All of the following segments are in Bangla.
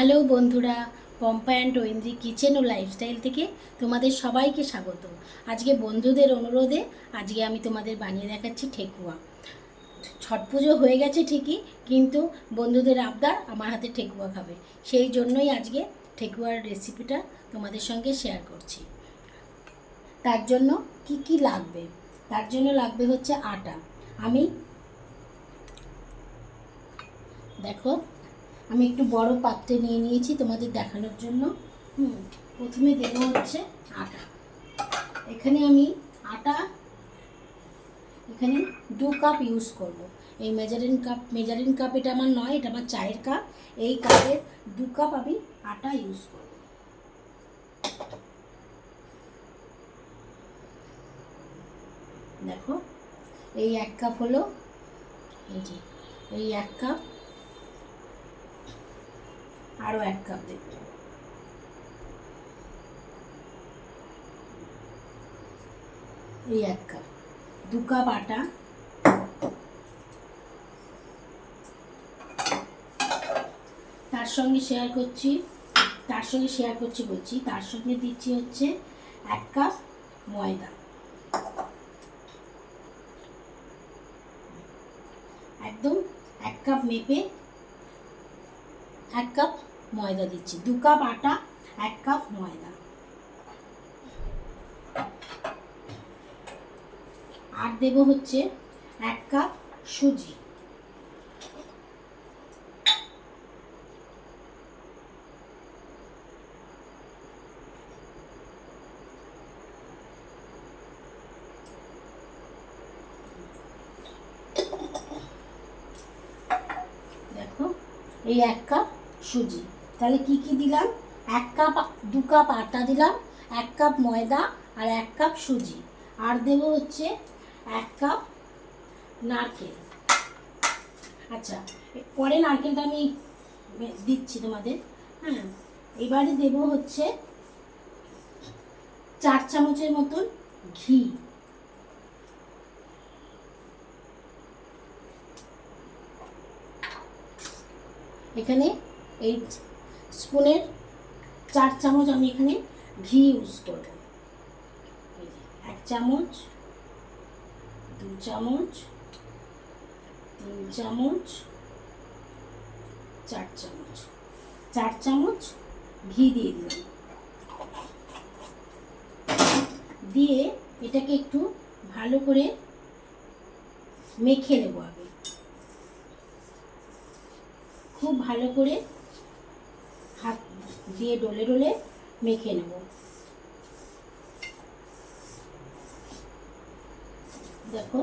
হ্যালো বন্ধুরা, পম্পা অ্যান্ড ঐন্দ্রি কিচেন ও লাইফস্টাইল থেকে তোমাদের সবাইকে স্বাগত। আজকে বন্ধুদের অনুরোধে আজকে আমি তোমাদের বানিয়ে দেখাচ্ছি ঠেকুয়া। ছট পুজো হয়ে গেছে ঠিকই, কিন্তু বন্ধুদের আবদার আমার হাতে ঠেকুয়া খাবে, সেই জন্যই আজকে ঠেকুয়ার রেসিপিটা তোমাদের সঙ্গে শেয়ার করছি। তার জন্য কি কি লাগবে? তার জন্য লাগবে হচ্ছে আটা। আমি দেখো, আমি একটু বড় পাত্রে নিয়ে নিয়েছি তোমাদের দেখানোর জন্য। প্রথমে দেবো হচ্ছে আটা। এখানে আমি আটা 2 কাপ ইউজ করব। এই মেজারিং কাপ এটা আমার নয়, এটা আমার চায়ের কাপ। এই কাপের 2 কাপ আমি আটা ইউজ করব। দেখো, এই 1 কাপ হলো, এই যে এই 1 কাপ, আরও 1 কাপ দেব। এই 1 কাপ, 2 কাপ আটা। তার সঙ্গে শেয়ার করছি তার সঙ্গে দিচ্ছি হচ্ছে 1 কাপ ময়দা। একদম 1 কাপ মেপে 1 কাপ ময়দা দিচ্ছি। 2 কাপ আটা, 1 কাপ ময়দা। আর দেব হচ্ছে 1 কাপ সুজি। দেখো, এই 1 কাপ সুজি। তাহলে কি কি দিলাম? 1 কাপ, 2 কাপ আটা দিলাম, 1 কাপ ময়দা আর 1 কাপ সুজি। আর দেব হচ্ছে 1 কাপ নারকেল। আচ্ছা, পরে নারকেলটা আমি দিচ্ছি তোমাদের। হ্যাঁ, এবারে দেব হচ্ছে 4 চামচের মতন ঘি। এখানে এই স্পুনের 4 চামচ আমি এখানে ঘি ইউজ করব। 1 চামচ, 2 চামচ, 3 চামচ, 4 চামচ। 4 চামচ ঘি দিয়ে দিলাম। দিয়ে এটাকে একটু ভালো করে মেখে নেব। আগে খুব ভালো করে হাত দিয়ে ডলে ডলে মেখে নেব। দেখো,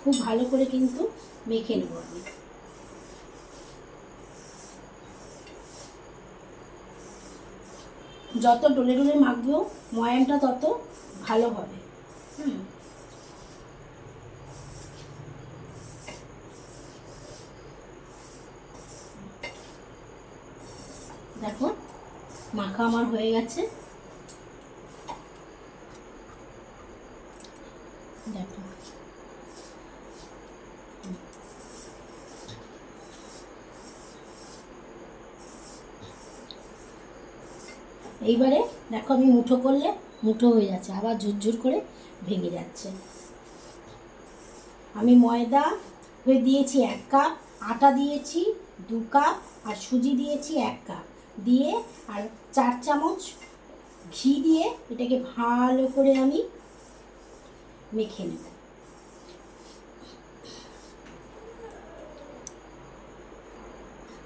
খুব ভালো করে কিন্তু মেখে নেব আমি। যত ডলে ডলে মাখবো ময়ানটা তত ভালো হবে। দেখো, মাখা আমার হয়ে গেছে। দেখো, এইবারে দেখো, আমি মুঠো করলে মুঠো হয়ে যাচ্ছে, আবার ঝুরঝুর করে ভেঙে যাচ্ছে। আমি ময়দা হয়ে দিয়েছি 1 কাপ, আটা দিয়েছি 2 কাপ, আর সুজি দিয়েছি 1 কাপ দিয়ে, আর 4 চামচ ঘি দিয়ে এটাকে ভালো করে আমি মেখে নেব।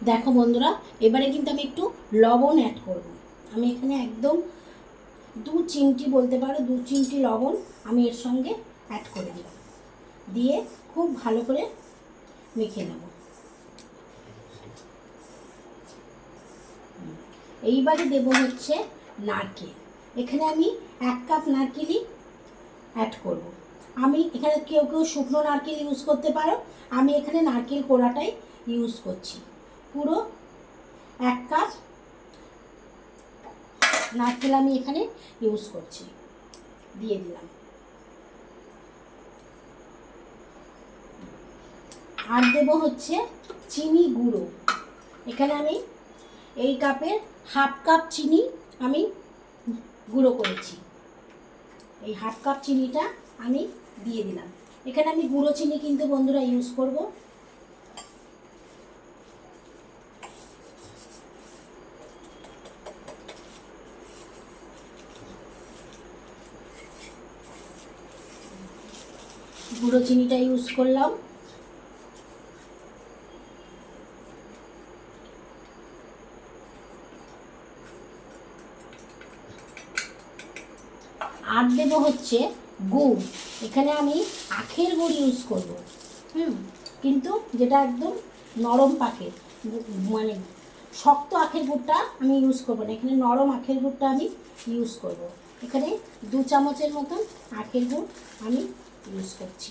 দেখো বন্ধুরা, এবারে কিন্তু আমি একটু লবণ অ্যাড করব। আমি এখানে একদম 2 চিমটি বলতে পারো, 2 চিমটি লবণ আমি এর সঙ্গে অ্যাড করে দিলাম। দিয়ে খুব ভালো করে মেখে নেব। এইবারে দেব হচ্ছে নারকেল। এখানে আমি 1 কাপ নারকেলই অ্যাড করব। আমি এখানে কেউ কেউ শুকনো নারকেল ইউজ করতে পারো, আমি এখানে নারকেল কোড়াটাই ইউজ করছি। পুরো 1 কাপ নারকেল আমি এখানে ইউজ করছি, দিয়ে দিলাম। আর দেব হচ্ছে চিনি গুঁড়ো। এখানে আমি এই কাপের হাফ কাপ চিনি আমি গুঁড়ো করেছি। এই হাফ কাপ চিনিটা আমি দিয়ে দিলাম। এখানে আমি গুঁড়ো চিনি কিন্তু বন্ধুরা ইউজ করব। গুঁড়ো চিনিটা ইউজ করলাম। আর দেব হচ্ছে গুড়। এখানে আমি আখের গুড় ইউজ করব, কিন্তু যেটা একদম নরম পাকের, মানে শক্ত আখের গুড়টা আমি ইউজ করব না, এখানে নরম আখের গুড়টা আমি ইউজ করব। এখানে 2 চামচের মতন আখের গুড় আমি ইউজ করছি।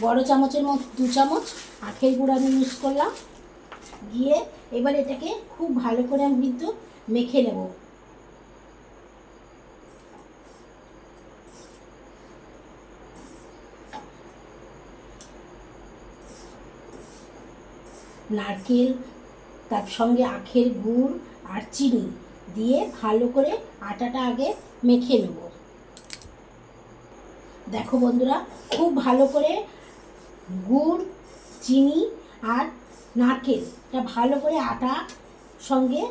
বড় চামচের মতো 2 চামচ আখের গুড় আমি ইউজ করলাম। গিয়ে এবার এটাকে খুব ভালো করে আমি কিন্তু মেখে নেব। নারকেল, তার সঙ্গে আখের গুড় আর চিনি দিয়ে ভালো করে আটাটা আগে মেখে নেব। দেখো বন্ধুরা, খুব ভালো করে গুড়, চিনি আর নারকেলটা ভালো করে আটা সঙ্গে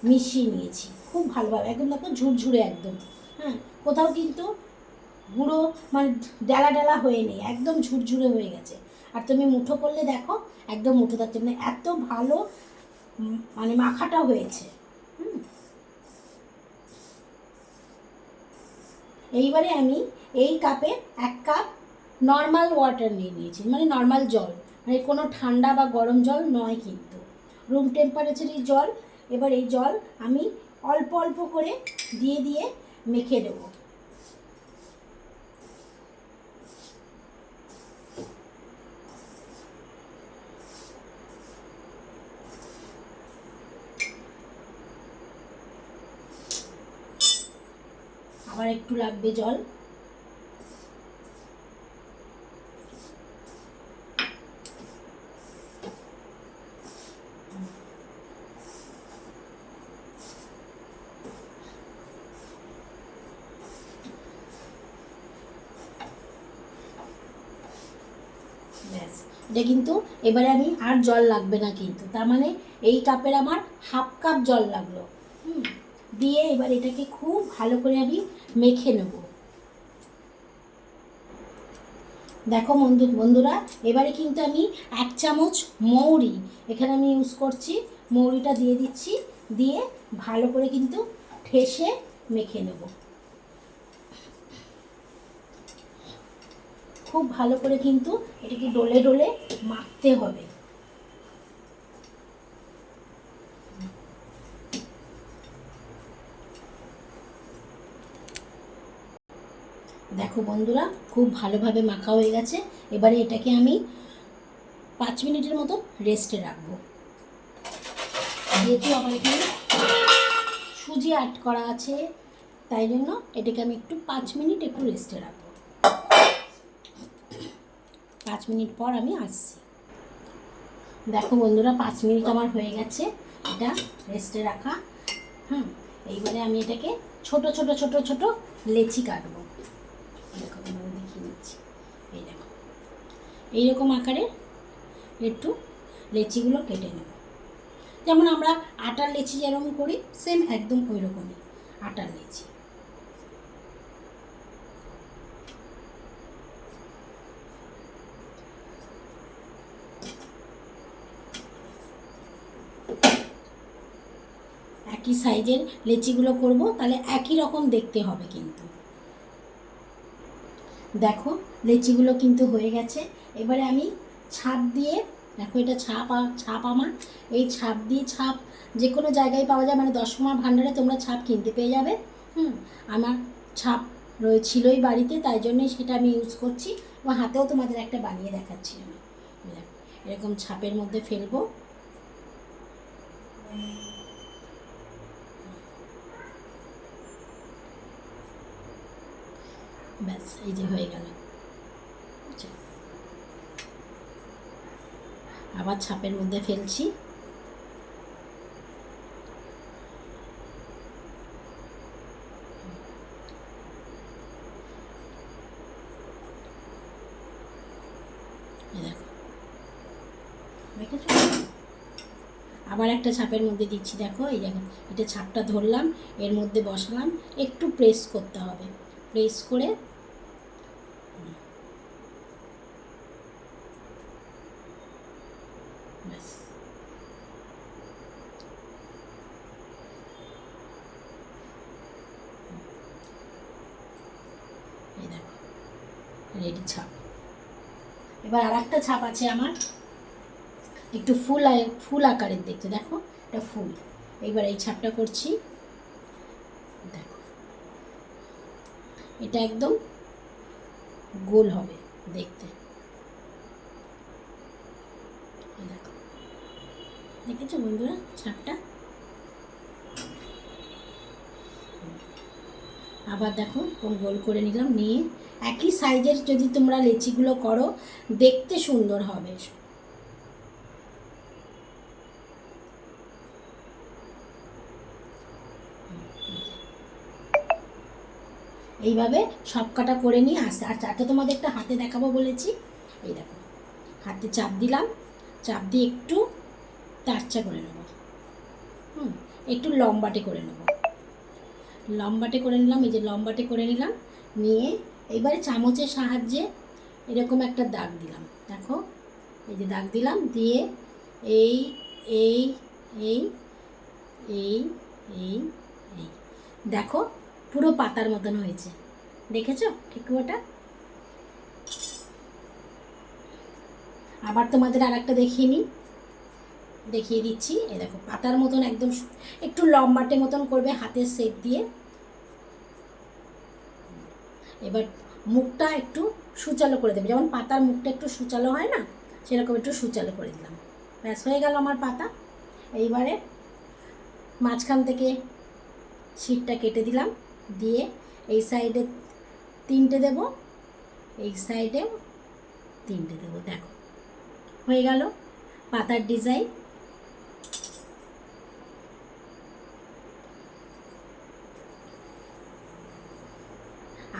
মিশিয়ে নিয়েছি খুব ভালোভাবে, একদম দেখো ঝুরঝুরে একদম। কোথাও কিন্তু গুঁড়ো মানে ডালা ডালা হয়ে নেই, একদম ঝুরঝুরে হয়ে গেছে। আর তুমি মুঠো করলে দেখো একদম মুঠো থাকছে, মানে এত ভালো মানে মাখাটা হয়েছে। এইবারে আমি এই কাপে 1 কাপ নর্মাল ওয়াটার নিয়ে নিয়েছি, মানে নর্মাল জল, মানে কোনো ঠান্ডা বা গরম জল নয়, কিন্তু রুম টেম্পারেচারের জল। এবার এই জল আমি অল্প অল্প করে দিয়ে দিয়ে মেখে দেবো। আবার একটু লাগবে জল। ব্যাস, এটা কিন্তু এবারে আমি আর জল লাগবে না কিন্তু, তার মানে এই কাপের আমার হাফ কাপ জল লাগলো। দিয়ে এবার এটাকে খুব ভালো করে আমি মেখে নেব। দেখো বন্ধুরা, এবারে কিন্তু আমি 1 চামচ মৌরি এখানে আমি ইউজ করছি, মৌরিটা দিয়ে দিচ্ছি, দিয়ে ভালো করে কিন্তু ঠেসে মেখে নেব। খুব ভালো করে কিন্তু এটাকে ডলে ডলে মাখতে হবে। দেখো বন্ধুরা, খুব ভালোভাবে মাখা হয়ে গেছে। এবারে এটাকে আমি 5 মিনিটের মতো রেস্টে রাখবো। যেহেতু আমার এখানে সুজি অ্যাড করা আছে, তাই জন্য এটাকে আমি একটু 5 মিনিট একটু রেস্টে রাখবো। 5 মিনিট পর আমি আসছি। দেখো বন্ধুরা, 5 মিনিট আমার হয়ে গেছে এটা রেস্টে রাখা। এইবারে আমি এটাকে ছোট ছোট ছোট ছোট লেচি কাটবো। দেখো আমি দেখিয়ে নিচ্ছি, এই দেখো এইরকম আকারে একটু লেচিগুলো কেটে নেব। যেমন আমরা আটার লেচি যেরকম করি, সেম একদম ওই রকমই আটার লেচি। একই সাইজের লেচিগুলো করব, তাহলে একই রকম দেখতে হবে কিন্তু। দেখো লেচিগুলো কিন্তু হয়ে গেছে। এবারে আমি ছাপ দিয়ে, দেখো এটা ছাপ আমার, এই ছাপ দিয়ে, ছাপ যে কোনো জায়গায় পাওয়া যায়, মানে দশমা ভাণ্ডারে তোমরা ছাপ কিনতে পেয়ে যাবে। আমার ছাপ ছিলই বাড়িতে, তাই জন্যই সেটা আমি ইউজ করছি। এবং হাতেও তোমাদের একটা বানিয়ে দেখাচ্ছি আমি। এরকম ছাপের মধ্যে ফেলবো। ব্যাস এই যে হয়ে গেল। আবার ছাপের মধ্যে ফেলছি। দেখো দেখেছো, আবার একটা ছাপের মধ্যে দিচ্ছি। দেখো এই দেখো, এটা ছাপটা ধরলাম, এর মধ্যে বসালাম, একটু প্রেস করতে হবে, প্রেস করে ব্যাস এই দেখো রেডি ছাপ। এবার আর একটা ছাপ আছে আমার, একটু ফুল আকারের দেখতে, দেখো এটা ফুল। এইবার এই ছাপটা করছি, দেখো এটা একদম গোল হবে দেখতে। দেখো দেখেছো বন্ধুরা ছাপটা। আবার দেখো কোন গোল করে নিলাম, নিয়ে একই সাইজের যদি তোমরা লেচিগুলো করো দেখতে সুন্দর হবে। এইভাবে সব কাটা করে নিয়ে আসতে, আর চারটে তোমাদের একটা হাতে দেখাবো বলেছি। এই দেখো হাতে চাপ দিলাম, চাপ দিয়ে একটু তারচা করে নেব, একটু লম্বাটে করে নেব, লম্বাটে করে নিলাম। এই যে লম্বাটে করে নিলাম, নিয়ে এবারে চামচের সাহায্যে এরকম একটা দাগ দিলাম। দেখো এই যে দাগ দিলাম, দিয়ে এই এই এই এই এই এই দেখো পুরো পাতার মতন হয়েছে, দেখেছো ঠেকুয়াটা। আবার তোমাদের আর একটা দেখিয়ে দিচ্ছি। এই দেখো পাতার মতন একদম একটু লম্বাটে মতন করবে হাতের শেপ দিয়ে। এবার মুখটা একটু সুচালো করে দেবে, যেমন পাতার মুখটা একটু সুচালো হয় না, সেরকম একটু সুচালো করে দিলাম। ব্যাস হয়ে গেল আমার পাতা। এইবারে মাঝখান থেকে শিটটা কেটে দিলাম, দিয়ে এই সাইডে 3টে দেব, এই সাইডেও 3টে দেবো। দেখো হয়ে গেল পাতার ডিজাইন।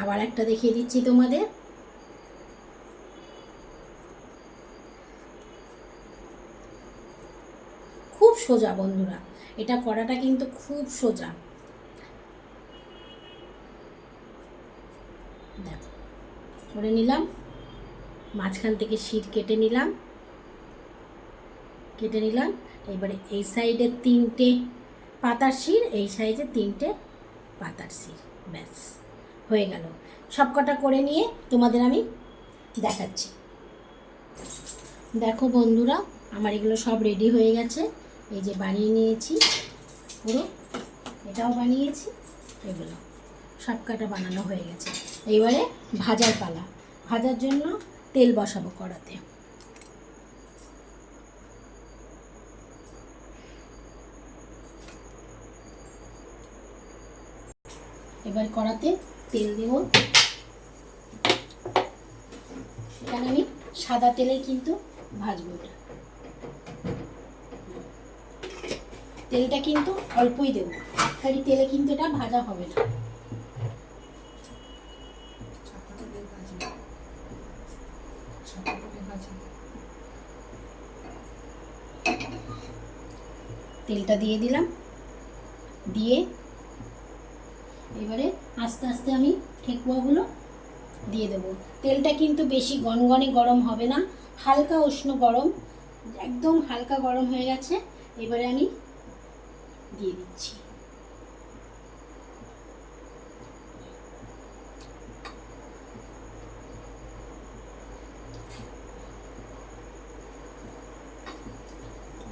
আবার একটা দেখিয়ে দিচ্ছি তোমাদের। খুব সোজা বন্ধুরা, এটা করাটা কিন্তু খুব সোজা। দেখো করে নিলাম, মাঝখান থেকে শিট কেটে নিলাম, এবারে এই সাইডে 3টে পাতার শির, এই সাইডে 3টে পাতার শির। ব্যাস হয়ে গেল। সব কটা করে নিয়ে তোমাদের আমি দেখাচ্ছি। দেখো বন্ধুরা আমার এগুলো সব রেডি হয়ে গেছে। এই যে বানিয়ে নিয়েছি পুরো, এটাও বানিয়েছি, এগুলো সব কটা বানানো হয়ে গেছে। এইবারে ভাজার পালা। ভাজার জন্য তেল বসাবো কড়াতে। এবার কড়াতে তেল দেব। এখানে আমি সাদা তেলেই কিন্তু ভাজবো এটা। তেলটা কিন্তু অল্পই দেবো, একখানি তেলে কিন্তু এটা ভাজা হবে না। তেলটা দিয়ে দিলাম, দিয়ে এবারে আস্তে আস্তে আমি ঠেকুয়াগুলো দিয়ে দেবো। তেলটা কিন্তু বেশি গনগনে গরম হবে না, হালকা উষ্ণ গরম, একদম হালকা গরম হয়ে গেছে। এবারে আমি দিয়ে দিচ্ছি।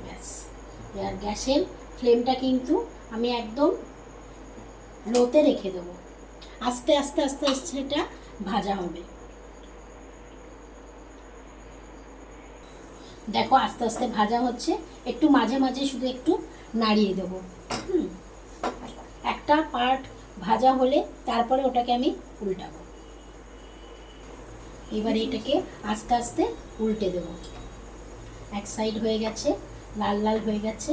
ব্যাস, আর গ্যাসের ফ্লেমটা কিন্তু আমি একদম লোতে রেখে দেবো। আস্তে আস্তে আস্তে আস্তে এটা ভাজা হবে। দেখো আস্তে আস্তে ভাজা হচ্ছে, একটু মাঝে মাঝে শুধু একটু নাড়িয়ে দেবো। একটা পার্ট ভাজা হলে তারপরে ওটাকে আমি উল্টাবো। এবারে এটাকে আস্তে আস্তে উল্টে দেব। এক সাইড হয়ে গেছে, লাল লাল হয়ে গেছে।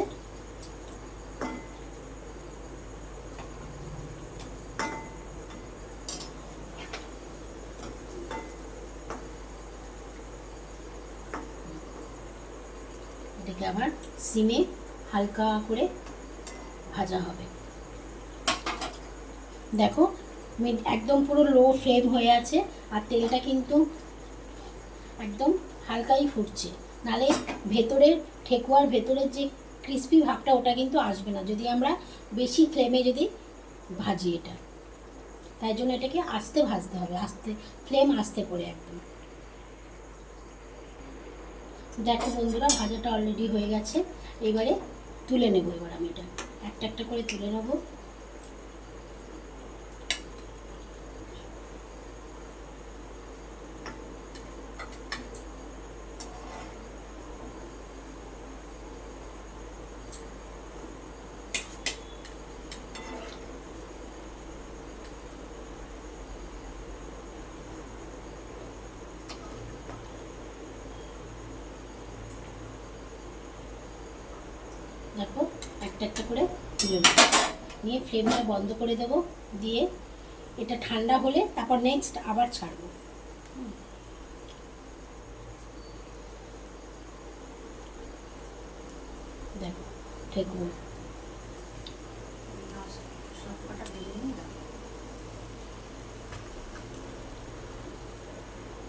এটাকে আবার সিমে হালকা করে ভাজা হবে। দেখো একদম পুরো লো ফ্লেম হয়ে আছে, আর তেলটা কিন্তু একদম হালকাই ফুটছে, নালে ভেতরের ঠেকুয়ার ভেতরের যে ক্রিস্পি ভাবটা ওটা কিন্তু আসবে না যদি আমরা বেশি ফ্লেমে যদি ভাজি এটা। তাই জন্য এটাকে আস্তে ভাজতে হবে, আস্তে ফ্লেম আস্তে করে একদম। দেখো বন্ধুরা, ভাজাটা অলরেডি হয়ে গেছে। এবারে তুলে নেব, এবার আমি এটা একটা একটা করে তুলে নেব। দেখো একটা একটা করে তুলে নেব, নিয়ে ফ্লেমটা বন্ধ করে দেব, দিয়ে এটা ঠান্ডা হলে তারপর নেক্সট আবার ছাড়বো। দেখো ঠেকুয়া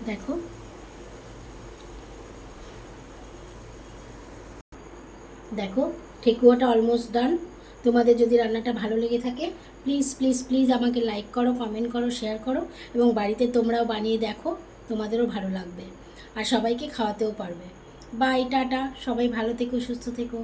দেখো দেখো ঠেকুয়াটা অলমোস্ট ডান। তোমাদের যদি রান্নাটা ভালো লেগে থাকে প্লিজ প্লিজ প্লিজ আমাকে লাইক করো, কমেন্ট করো, শেয়ার করো, এবং বাড়িতে তোমরাও বানিয়ে দেখো, তোমাদেরও ভালো লাগবে আর সবাইকে খাওয়াতেও পারবে। বাই, টাটা, সবাই ভালো থেকো, সুস্থ থেকো।